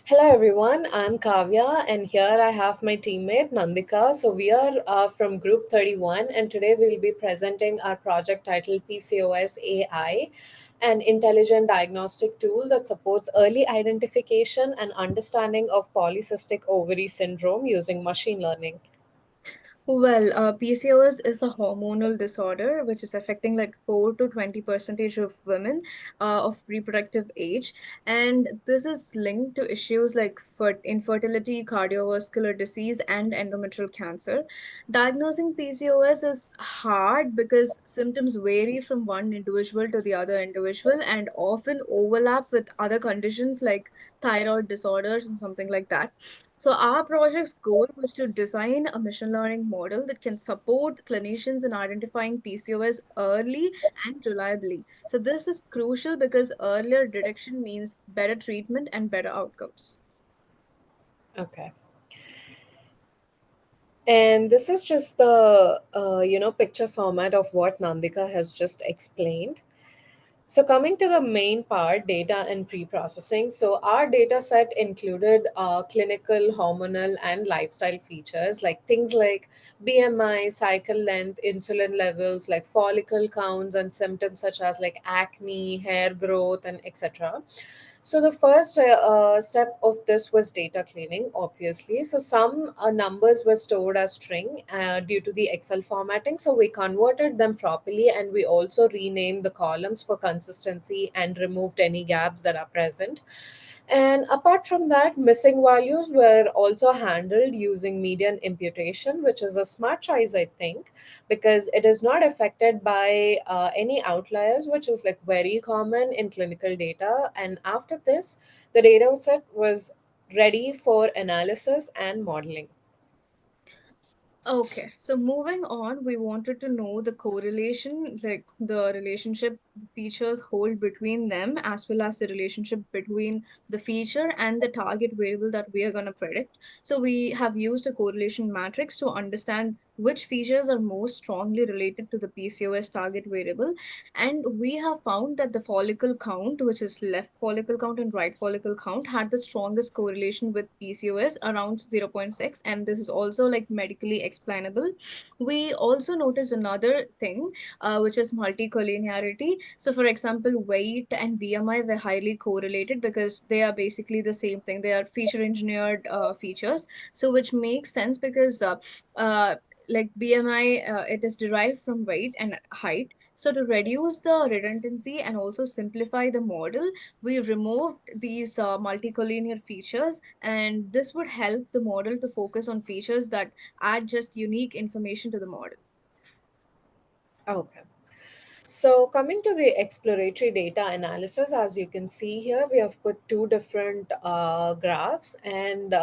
Hello everyone, I'm Kavya and here I have my teammate Nandika. So we are from Group 31 and today we'll be presenting our project titled PCOS AI, an intelligent diagnostic tool that supports early identification and understanding of polycystic ovary syndrome using machine learning. PCOS is a hormonal disorder which is affecting like 4 to 20 percentage of women of reproductive age, and this is linked to issues like infertility, cardiovascular disease, and endometrial cancer. Diagnosing PCOS is hard because symptoms vary from one individual to the other individual and often overlap with other conditions like thyroid disorders and something like that. So our project's goal was to design a machine learning model that can support clinicians in identifying PCOS early and reliably. So this is crucial because earlier detection means better treatment and better outcomes. Okay. And this is just the picture format of what Nandika has just explained. So coming to the main part, data and pre-processing. So our data set included clinical, hormonal, and lifestyle features like things like BMI, cycle length, insulin levels, like follicle counts, and symptoms such as like acne, hair growth, and etc. So the first step of this was data cleaning, obviously. So some numbers were stored as string due to the Excel formatting. So we converted them properly, and we also renamed the columns for consistency and removed any gaps that are present. And apart from that, missing values were also handled using median imputation, which is a smart choice, I think, because it is not affected by any outliers, which is like very common in clinical data. And after this, the data set was ready for analysis and modeling. Okay, so moving on, we wanted to know the correlation, like the relationship the features hold between them, as well as the relationship between the feature and the target variable that we are going to predict. So we have used a correlation matrix to understand which features are most strongly related to the PCOS target variable. And we have found that the follicle count, which is left follicle count and right follicle count, had the strongest correlation with PCOS around zero point 0.6. And this is also like medically explainable. We also noticed another thing, which is multicollinearity. So, for example, weight and BMI were highly correlated because they are basically the same thing. They are feature engineered features. So, which makes sense because uh, like BMI, it is derived from weight and height. So to reduce the redundancy and also simplify the model, we removed these multicollinear features, and this would help the model to focus on features that add just unique information to the model. Okay. So, coming to the exploratory data analysis, as you can see here, we have put two different graphs, and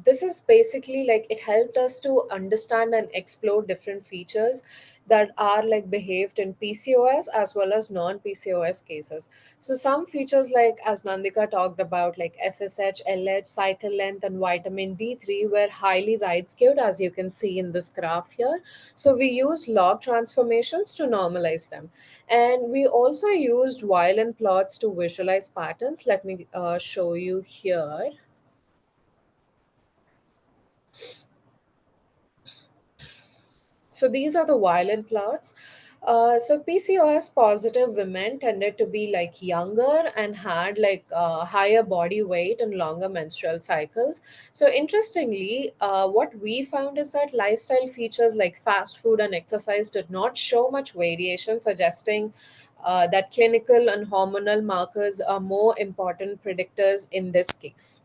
this is basically like it helped us to understand and explore different features that are like behaved in PCOS as well as non PCOS cases. So, some features, like as Nandika talked about, like FSH, LH, cycle length, and vitamin D3, were highly right skewed, as you can see in this graph here. So, we use log transformations to normalize them, and we also used violin plots to visualize patterns. Let me show you here. So these are the violin plots. So PCOS positive women tended to be like younger and had like higher body weight and longer menstrual cycles. So interestingly, what we found is that lifestyle features like fast food and exercise did not show much variation, suggesting that clinical and hormonal markers are more important predictors in this case.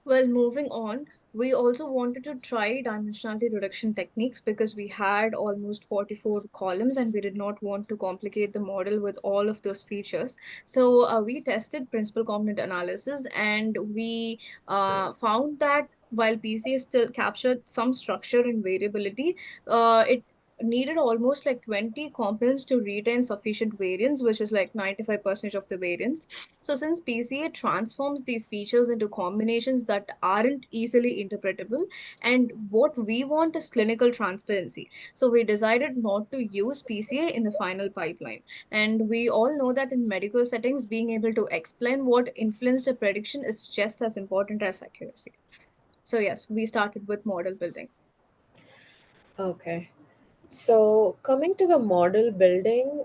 Well, moving on, we also wanted to try dimensionality reduction techniques because we had almost 44 columns and we did not want to complicate the model with all of those features. So we tested principal component analysis, and we found that while PCA still captured some structure and variability, it needed almost like 20 components to retain sufficient variance, which is like 95% of the variance. So since PCA transforms these features into combinations that aren't easily interpretable, and what we want is clinical transparency. So we decided not to use PCA in the final pipeline. And we all know that in medical settings, being able to explain what influenced a prediction is just as important as accuracy. So yes, we started with model building. Okay. So coming to the model building,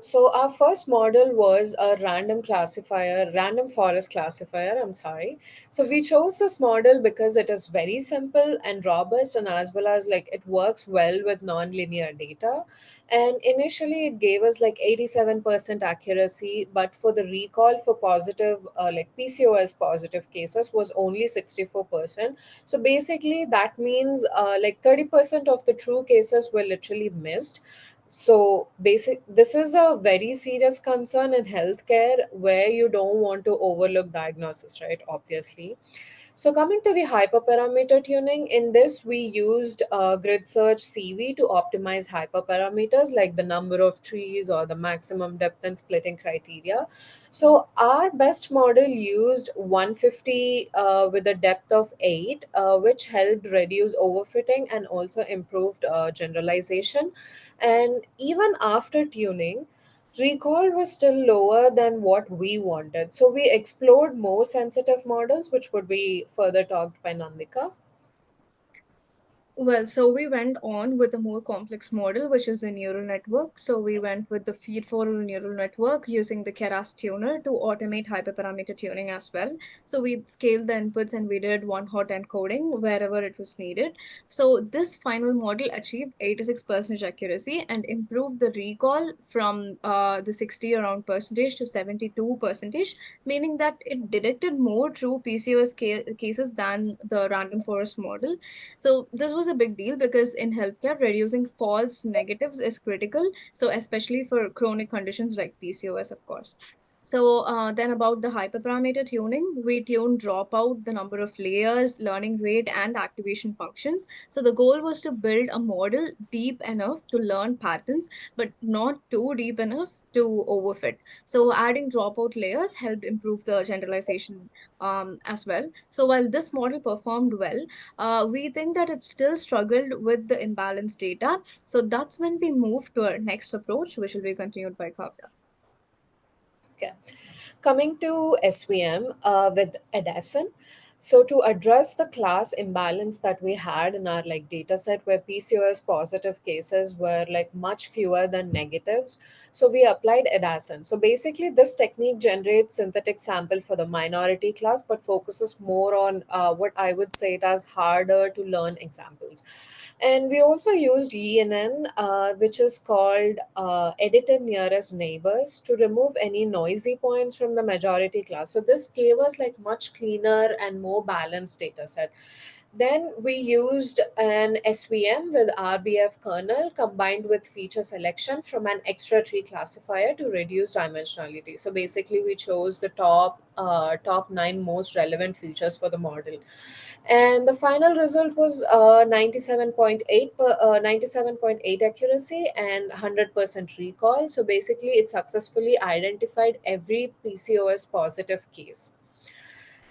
so our first model was a random forest classifier, I'm sorry. So we chose this model because it is very simple and robust, and as well as like it works well with nonlinear data. And initially it gave us like 87% accuracy, but for the recall for positive like PCOS positive cases was only 64%. So basically that means like 30% of the true cases were literally missed. So this is a very serious concern in healthcare where you don't want to overlook diagnosis, right? Obviously. So coming to the hyperparameter tuning, in this we used grid search CV to optimize hyperparameters like the number of trees or the maximum depth and splitting criteria. So our best model used 150 with a depth of 8, which helped reduce overfitting and also improved generalization. And even after tuning, recall was still lower than what we wanted. So we explored more sensitive models, which would be further talked by Nandika. Well, so we went on with a more complex model, which is a neural network. So we went with the feed-forward neural network using the Keras tuner to automate hyperparameter tuning as well. So we scaled the inputs and we did one-hot encoding wherever it was needed. So this final model achieved 86% accuracy and improved the recall from the 60 around percentage to 72 percentage, meaning that it detected more true PCOS cases than the random forest model. So this was a big deal because in healthcare, reducing false negatives is critical. So especially for chronic conditions like PCOS, of course. So then about the hyperparameter tuning, we tuned dropout, the number of layers, learning rate, and activation functions. So the goal was to build a model deep enough to learn patterns, but not too deep enough to overfit. So adding dropout layers helped improve the generalization as well. So while this model performed well, we think that it still struggled with the imbalanced data. So that's when we moved to our next approach, which will be continued by Kavya. Okay. Coming to SVM with Edison. So to address the class imbalance that we had in our like data set where PCOS positive cases were like much fewer than negatives, so we applied Edison. So basically this technique generates synthetic sample for the minority class but focuses more on what I would say it as harder to learn examples. And we also used ENN, which is called edited nearest neighbors, to remove any noisy points from the majority class. So this gave us like much cleaner and more balanced data set. Then we used an SVM with RBF kernel combined with feature selection from an extra tree classifier to reduce dimensionality. So basically, we chose the top 9 most relevant features for the model, and the final result was 97.8 accuracy and 100% recall. So basically, it successfully identified every PCOS positive case.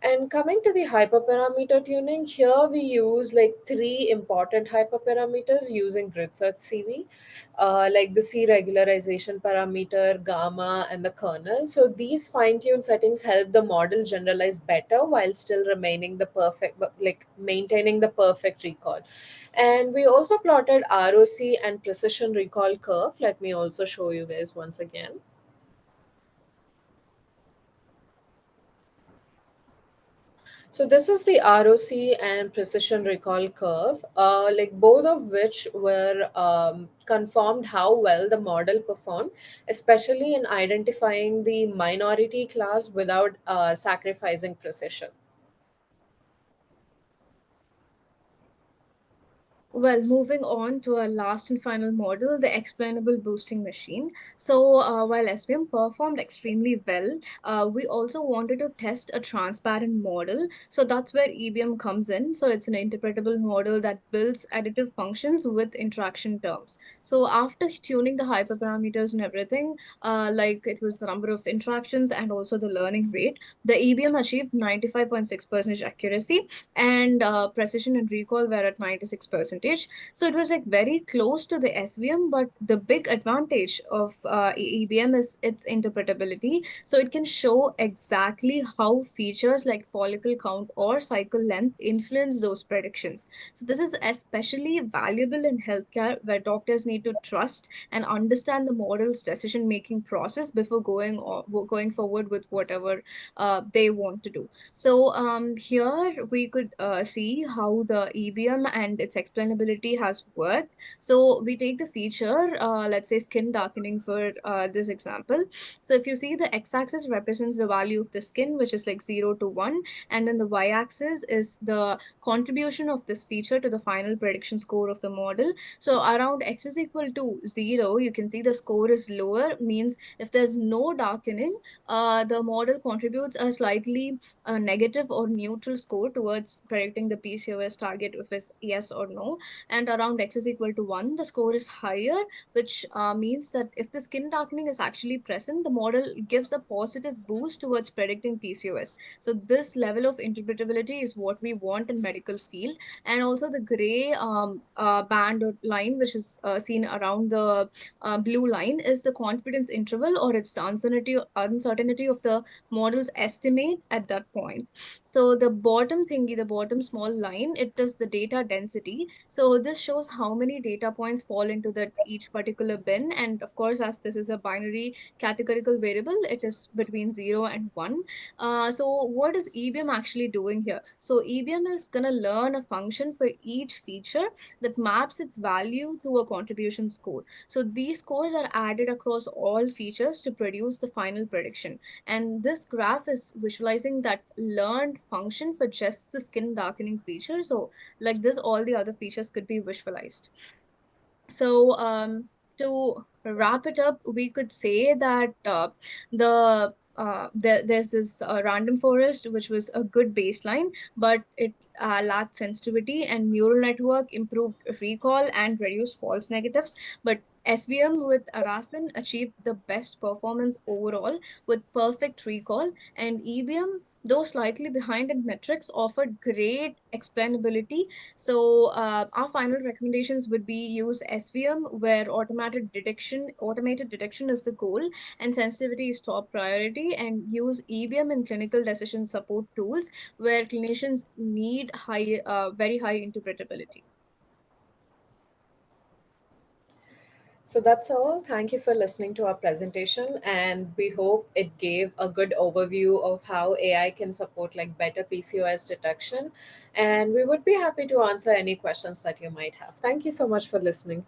And coming to the hyperparameter tuning, here we use like three important hyperparameters using grid search CV, like the C regularization parameter, gamma, and the kernel. So these fine-tuned settings help the model generalize better while still remaining the perfect, like maintaining the perfect recall. And we also plotted ROC and precision recall curve. Let me also show you guys once again. So this is the ROC and precision recall curve, like both of which were confirmed how well the model performed, especially in identifying the minority class without sacrificing precision. Well, moving on to our last and final model, the explainable boosting machine. So, while SVM performed extremely well, we also wanted to test a transparent model. So, that's where EBM comes in. So, it's an interpretable model that builds additive functions with interaction terms. So, after tuning the hyperparameters and everything, like it was the number of interactions and also the learning rate, the EBM achieved 95.6% accuracy, and precision and recall were at 96%. So it was like very close to the SVM, but the big advantage of EBM is its interpretability. So it can show exactly how features like follicle count or cycle length influence those predictions. So this is especially valuable in healthcare, where doctors need to trust and understand the model's decision making process before going forward with whatever they want to do. So here we could see how the EBM and its explainability has worked. So we take the feature, let's say skin darkening for this example. So if you see, the x-axis represents the value of the skin, which is like 0 to 1, and then the y-axis is the contribution of this feature to the final prediction score of the model. So around x is equal to 0, you can see the score is lower, means if there's no darkening, the model contributes a slightly negative or neutral score towards predicting the PCOS target if it's yes or no. And around x is equal to 1, the score is higher, which means that if the skin darkening is actually present, the model gives a positive boost towards predicting PCOS. So this level of interpretability is what we want in medical field. And also the gray band or line, which is seen around the blue line, is the confidence interval, or its uncertainty of the model's estimate at that point. So the bottom thingy, the bottom small line, it is the data density. So this shows how many data points fall into that each particular bin. And of course, as this is a binary categorical variable, it is between 0 and 1. So what is EBM actually doing here? So EBM is going to learn a function for each feature that maps its value to a contribution score. So these scores are added across all features to produce the final prediction. And this graph is visualizing that learned function for just the skin darkening feature. So like this, all the other features could be visualized. So to wrap it up, we could say that there's this random forest, which was a good baseline, but it lacked sensitivity, and neural network improved recall and reduced false negatives. But SVM with Arasin achieved the best performance overall with perfect recall, and EBM, though slightly behind in metrics, offered great explainability. So our final recommendations would be use SVM where automated detection is the goal and sensitivity is top priority, and use EBM in clinical decision support tools where clinicians need very high interpretability. So that's all. Thank you for listening to our presentation, and we hope it gave a good overview of how AI can support like better PCOS detection. And we would be happy to answer any questions that you might have. Thank you so much for listening.